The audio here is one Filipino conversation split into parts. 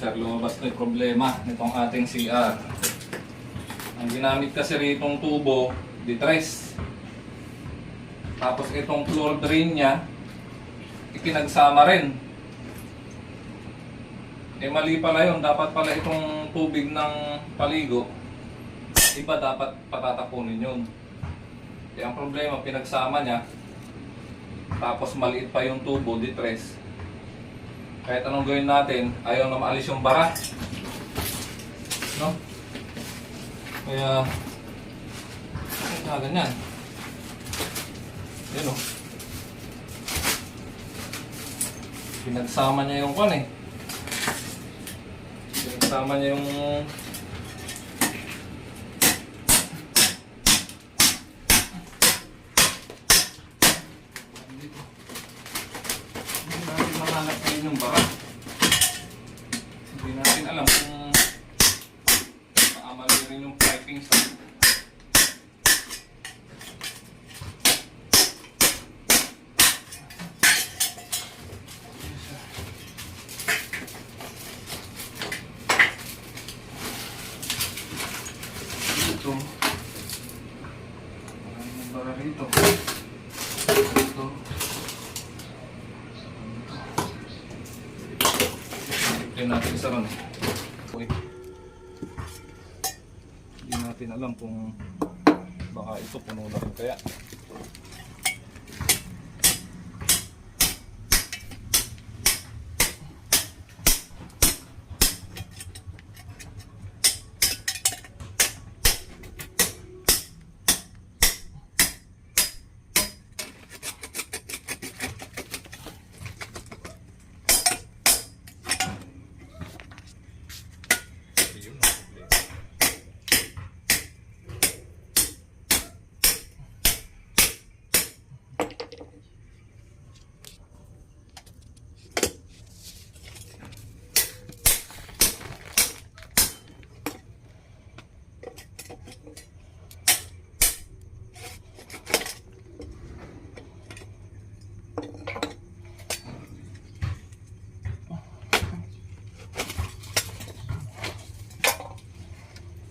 sir, lumabas na yung problema nitong ating CR. Ang ginamit kasi ritong tubo, ditres. Tapos itong floor drain niya, ipinagsama rin. Eh mali pala yun, dapat pala itong tubig ng paligo, iba dapat patatapunin yun. Eh ang problema, pinagsama niya, tapos maliit pa yung tubo, ditres. Kahit anong gawin natin, ayaw na maalis yung bara. No? Kaya, ganyan. Yan o. Pinagsama niya yung kwan eh. Pinagsama niya yung yung bara. Hindi natin alam kung maamali rin yung piping sa dito. Maraming bara rito. Dito. Natin isa ron. Hindi natin alam kung baka ito puno na rin kaya.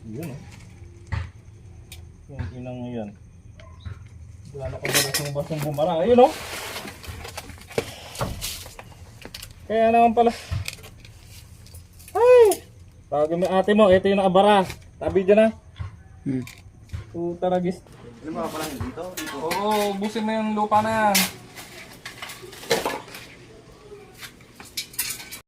Yun oh. Yung inang yan. Wala na kong basong bumara. Ayun oh. Kaya naman pala. Ay! Tawagin mo ate mo. Ito yung nakabara. Tabi dyan na. Puta ragis. Ano mga pala dito? Oo, busin mo yung lupa na yan.